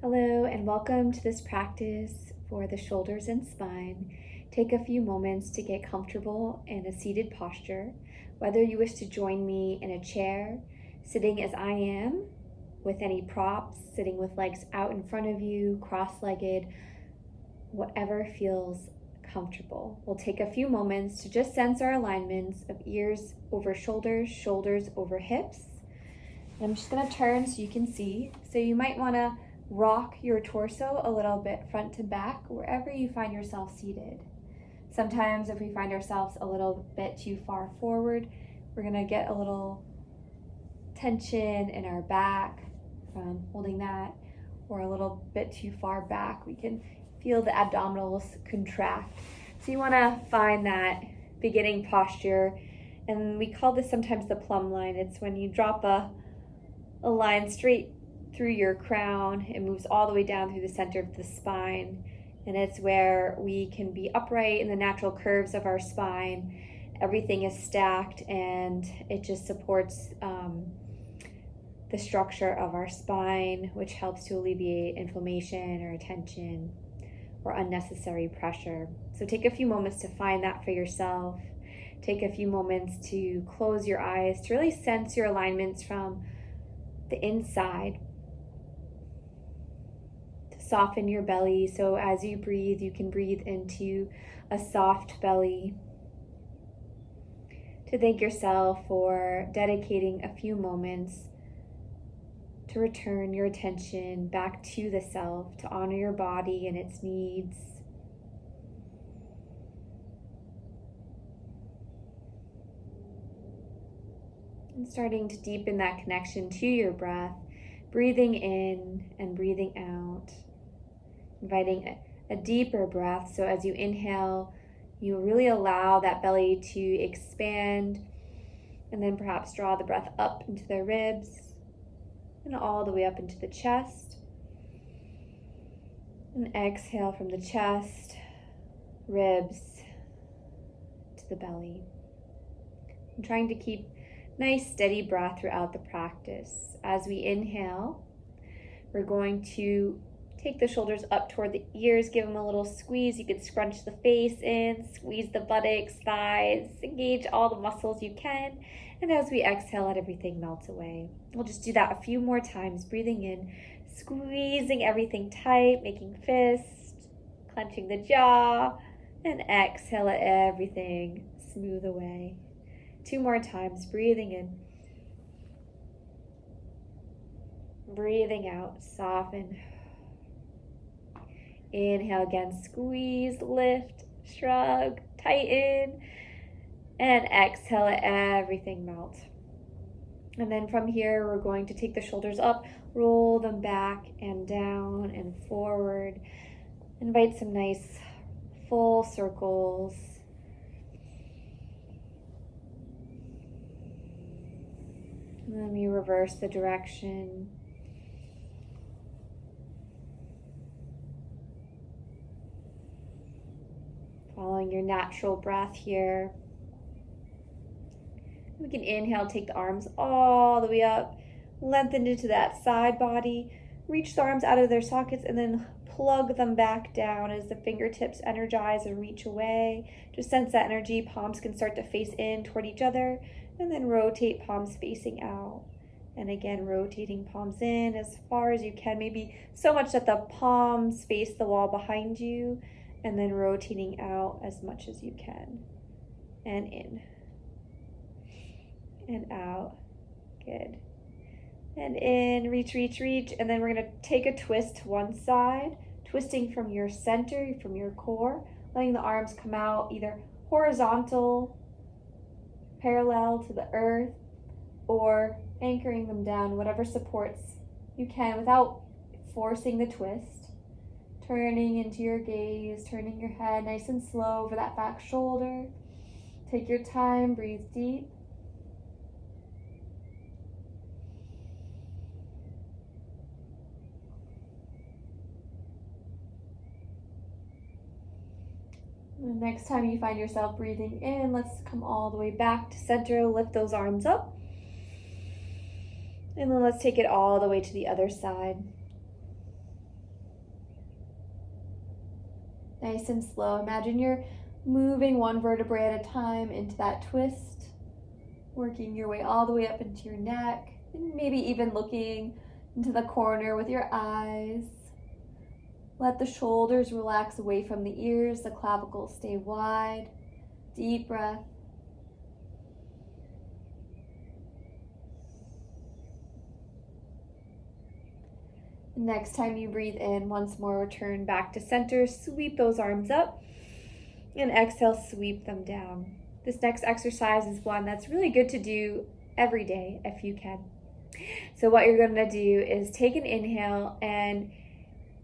Hello and welcome to this practice for the shoulders and spine. Take a few moments to get comfortable in a seated posture, whether you wish to join me in a chair, sitting as I am, with any props, sitting with legs out in front of you, cross-legged, whatever feels comfortable. We'll take a few moments to just sense our alignments of ears over shoulders, shoulders over hips. I'm just going to turn so you can see. So you might want to rock your torso a little bit front to back wherever you find yourself seated. Sometimes if we find ourselves a little bit too far forward, we're going to get a little tension in our back from holding that, or a little bit too far back. We can feel the abdominals contract. So you want to find that beginning posture, and we call this sometimes the plumb line. It's when you drop a line straight through your crown. It moves all the way down through the center of the spine, and it's where we can be upright in the natural curves of our spine. Everything is stacked, and it just supports the structure of our spine, which helps to alleviate inflammation or tension or unnecessary pressure. So take a few moments to find that for yourself. Take a few moments to close your eyes, to really sense your alignments from the inside. Soften your belly, so as you breathe, you can breathe into a soft belly. To thank yourself for dedicating a few moments to return your attention back to the self, to honor your body and its needs. And starting to deepen that connection to your breath, breathing in and breathing out. Inviting a deeper breath. So as you inhale, you really allow that belly to expand, and then perhaps draw the breath up into the ribs and all the way up into the chest. And exhale from the chest, ribs to the belly. And trying to keep nice steady breath throughout the practice. As we inhale, we're going to take the shoulders up toward the ears, give them a little squeeze. You could scrunch the face in, squeeze the buttocks, thighs, engage all the muscles you can. And as we exhale, let everything melt away. We'll just do that a few more times, breathing in, squeezing everything tight, making fists, clenching the jaw, and exhale, let everything smooth away. 2 more times, breathing in, breathing out, soften. Inhale again, squeeze, lift, shrug, tighten, and exhale, let everything melt. And then from here, we're going to take the shoulders up, roll them back and down and forward. Invite some nice full circles. And then you reverse the direction. Following your natural breath here. We can inhale, take the arms all the way up, lengthen into that side body, reach the arms out of their sockets, and then plug them back down as the fingertips energize and reach away. Just sense that energy. Palms can start to face in toward each other, and then rotate palms facing out. And again, rotating palms in as far as you can, maybe so much that the palms face the wall behind you, and then rotating out as much as you can. And in. And out. Good. And in, reach, reach, reach. And then we're going to take a twist to one side, twisting from your center, from your core, letting the arms come out either horizontal, parallel to the earth, or anchoring them down, whatever supports you can without forcing the twist. Turning into your gaze, turning your head nice and slow over that back shoulder. Take your time, breathe deep. And the next time you find yourself breathing in, let's come all the way back to center, lift those arms up. And then let's take it all the way to the other side. Nice and slow. Imagine you're moving one vertebrae at a time into that twist, working your way all the way up into your neck, and maybe even looking into the corner with your eyes. Let the shoulders relax away from the ears, the clavicles stay wide. Deep breath. Next time you breathe in, once more return back to center, sweep those arms up, and exhale, sweep them down. This next exercise is one that's really good to do every day if you can. So what you're going to do is take an inhale and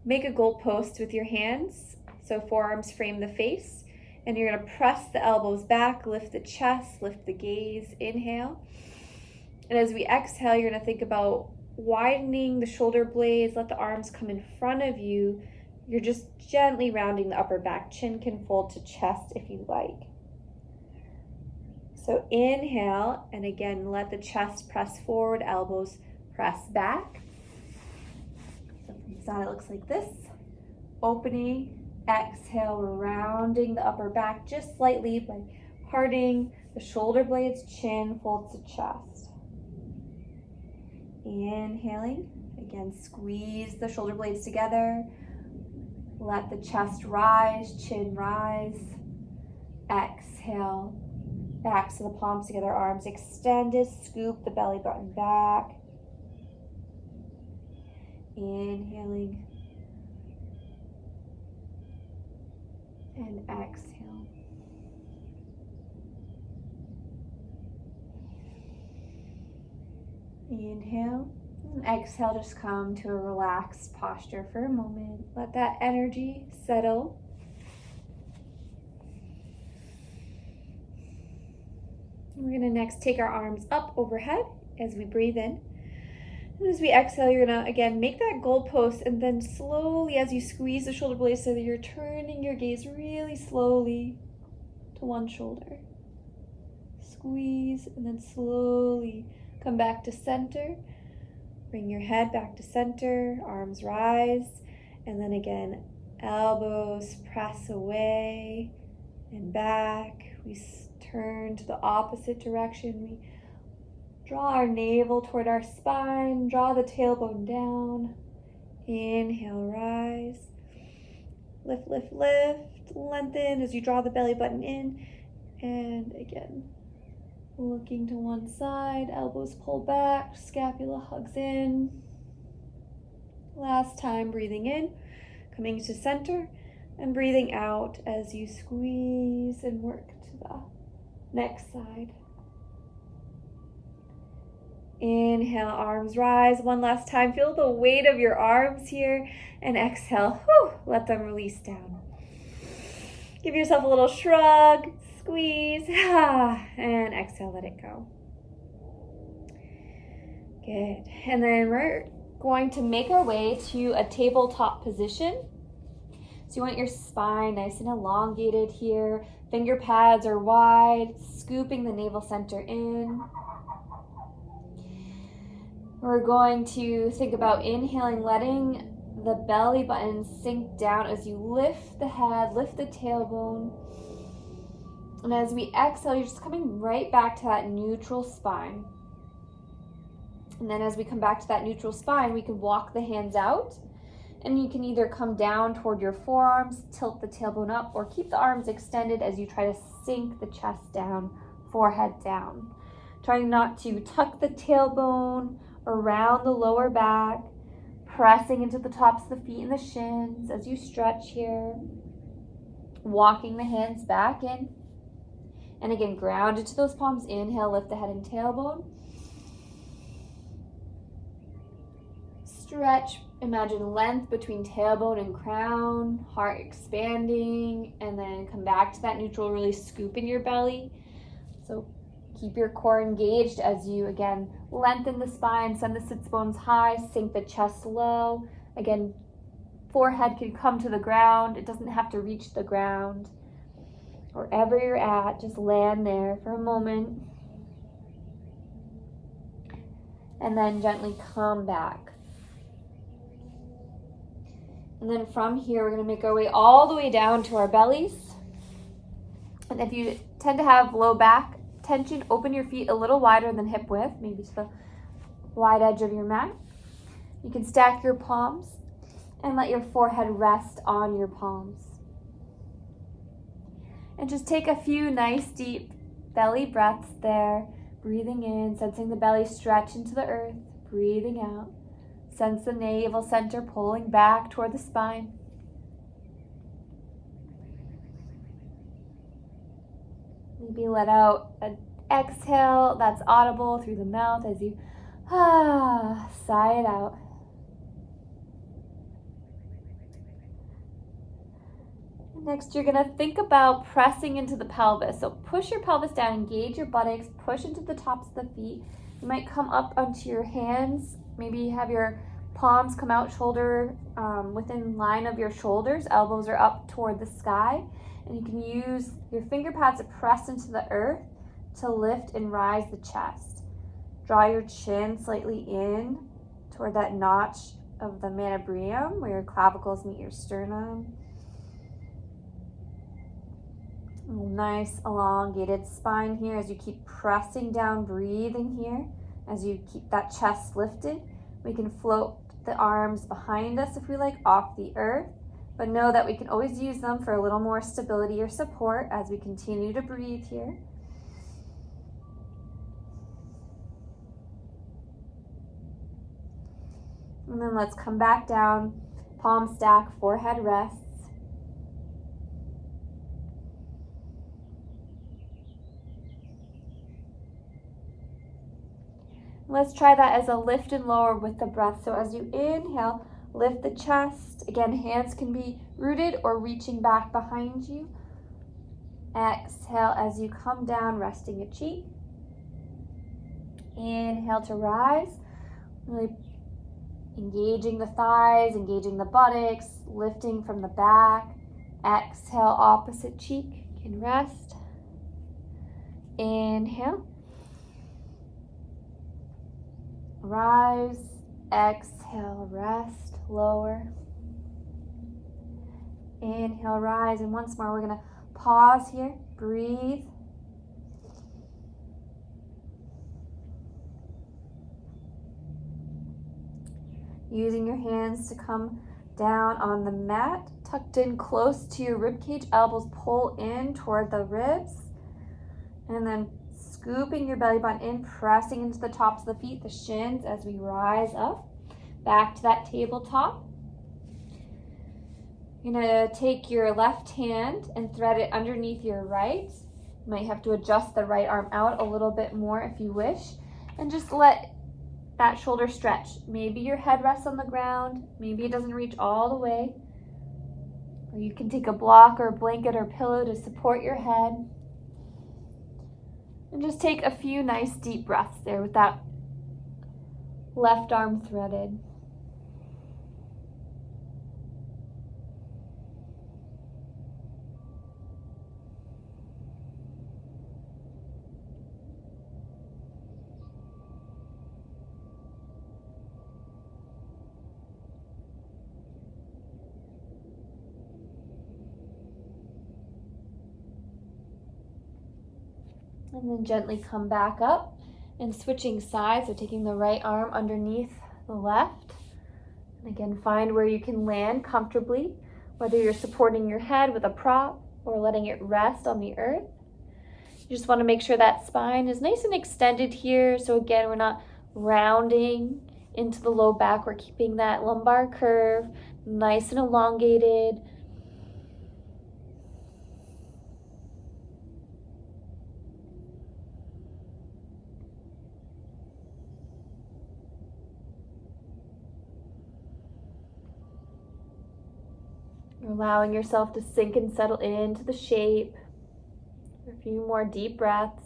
make a goalpost with your hands. So forearms frame the face, and you're going to press the elbows back, lift the chest, lift the gaze, inhale. And as we exhale, you're going to think about widening the shoulder blades, let the arms come in front of you. You're just gently rounding the upper back. Chin can fold to chest if you like. So inhale, and again, let the chest press forward, elbows press back. So from the side, it looks like this. Opening, exhale, rounding the upper back just slightly by parting the shoulder blades, chin folds to chest. Inhaling, again, squeeze the shoulder blades together. Let the chest rise, chin rise. Exhale, backs to the palms together, arms extended, scoop the belly button back. Inhaling. And exhale. Inhale and exhale, just come to a relaxed posture for a moment. Let that energy settle. We're going to next take our arms up overhead as we breathe in. And as we exhale, you're going to, again, make that goalpost, and then slowly, as you squeeze the shoulder blades so that you're turning your gaze really slowly to one shoulder. Squeeze, and then slowly come back to center. Bring your head back to center, arms rise, and then again, elbows press away and back. We turn to the opposite direction. We draw our navel toward our spine, draw the tailbone down. Inhale, rise. Lift, lift, lift, lengthen as you draw the belly button in. And again, looking to one side, elbows pull back, scapula hugs in. Last time, breathing in, coming to center, and breathing out as you squeeze and work to the next side. Inhale, arms rise. One last time, feel the weight of your arms here, and exhale, let them release down. Give yourself a little shrug, squeeze, and exhale, let it go. Good. And then we're going to make our way to a tabletop position. So you want your spine nice and elongated here. Finger pads are wide, scooping the navel center in. We're going to think about inhaling, letting the belly button sink down as you lift the head, lift the tailbone. And as we exhale, you're just coming right back to that neutral spine. And then as we come back to that neutral spine, we can walk the hands out. And you can either come down toward your forearms, tilt the tailbone up, or keep the arms extended as you try to sink the chest down, forehead down. Trying not to tuck the tailbone around the lower back, pressing into the tops of the feet and the shins as you stretch here. Walking the hands back in. And again, grounded to those palms. Inhale, lift the head and tailbone. Stretch, imagine length between tailbone and crown, heart expanding, and then come back to that neutral, really scoop in your belly. So keep your core engaged as you, again, lengthen the spine, send the sits bones high, sink the chest low. Again, forehead can come to the ground. It doesn't have to reach the ground. Wherever you're at, just land there for a moment. And then gently come back. And then from here, we're going to make our way all the way down to our bellies. And if you tend to have low back tension, open your feet a little wider than hip width, maybe to the wide edge of your mat. You can stack your palms and let your forehead rest on your palms. And just take a few nice deep belly breaths there. Breathing in, sensing the belly stretch into the earth. Breathing out. Sense the navel center pulling back toward the spine. Maybe let out an exhale that's audible through the mouth as you sigh it out. Next, you're going to think about pressing into the pelvis. So push your pelvis down, engage your buttocks, push into the tops of the feet. You might come up onto your hands. Maybe have your palms come out shoulder within line of your shoulders. Elbows are up toward the sky. And you can use your finger pads to press into the earth to lift and rise the chest. Draw your chin slightly in toward that notch of the manubrium where your clavicles meet your sternum. Nice elongated spine here as you keep pressing down, breathing here. As you keep that chest lifted, we can float the arms behind us if we like off the earth, but know that we can always use them for a little more stability or support as we continue to breathe here. And then let's come back down, palm stack, forehead rests. Let's try that as a lift and lower with the breath. So as you inhale, lift the chest. Again, hands can be rooted or reaching back behind you. Exhale as you come down, resting a cheek. Inhale to rise. Really engaging the thighs, engaging the buttocks, lifting from the back. Exhale, opposite cheek can rest. Inhale. Rise, exhale, rest, lower. Inhale, rise, and once more we're going to pause here, breathe. Using your hands to come down on the mat, tucked in close to your ribcage, elbows pull in toward the ribs, and then scooping your belly button in, pressing into the tops of the feet, the shins as we rise up, back to that tabletop. You're gonna take your left hand and thread it underneath your right. You might have to adjust the right arm out a little bit more if you wish, and just let that shoulder stretch. Maybe your head rests on the ground, maybe it doesn't reach all the way, or you can take a block or a blanket or pillow to support your head. And just take a few nice deep breaths there with that left arm threaded. And then gently come back up and switching sides, so taking the right arm underneath the left. And again, find where you can land comfortably, whether you're supporting your head with a prop or letting it rest on the earth. You just want to make sure that spine is nice and extended here. So again, we're not rounding into the low back. We're keeping that lumbar curve nice and elongated. Allowing yourself to sink and settle into the shape. A few more deep breaths.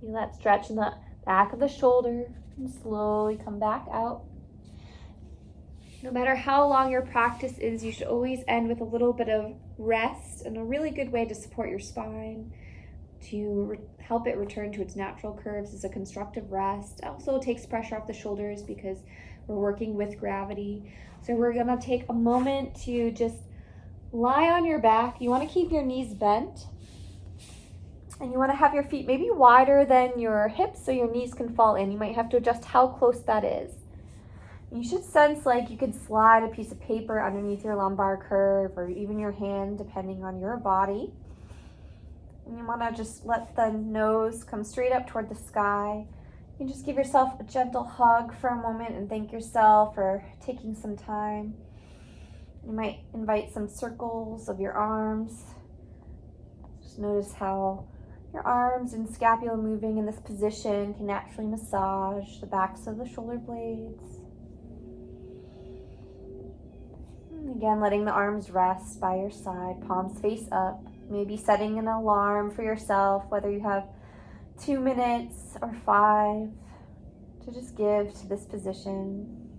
Feel that stretch in the back of the shoulder and slowly come back out. No matter how long your practice is, you should always end with a little bit of rest, and a really good way to support your spine, to help it return to its natural curves is a constructive rest. It also takes pressure off the shoulders because we're working with gravity. So we're gonna take a moment to just lie on your back. You wanna keep your knees bent. And you wanna have your feet maybe wider than your hips so your knees can fall in. You might have to adjust how close that is. You should sense like you could slide a piece of paper underneath your lumbar curve or even your hand, depending on your body. And you want to just let the nose come straight up toward the sky. You can just give yourself a gentle hug for a moment and thank yourself for taking some time. You might invite some circles of your arms. Just notice how your arms and scapula moving in this position can naturally massage the backs of the shoulder blades. And again, letting the arms rest by your side, palms face up. Maybe setting an alarm for yourself, whether you have 2 minutes or 5, to just give to this position.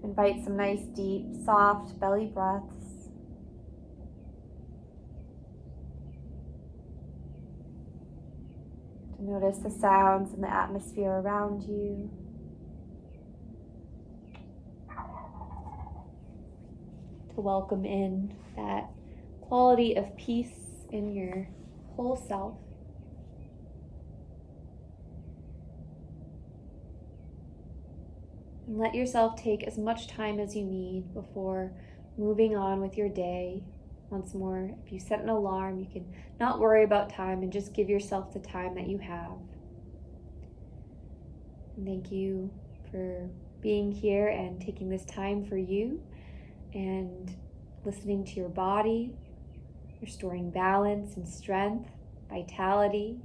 Invite some nice, deep, soft belly breaths. To notice the sounds and the atmosphere around you. To welcome in that quality of peace in your whole self. And let yourself take as much time as you need before moving on with your day. Once more, if you set an alarm, you can not worry about time and just give yourself the time that you have. And thank you for being here and taking this time for you and listening to your body, restoring balance and strength, vitality.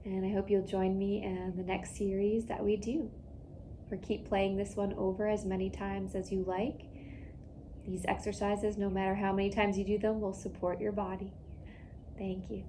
And I hope you'll join me in the next series that we do, or keep playing this one over as many times as you like. These exercises, no matter how many times you do them, will support your body. Thank you.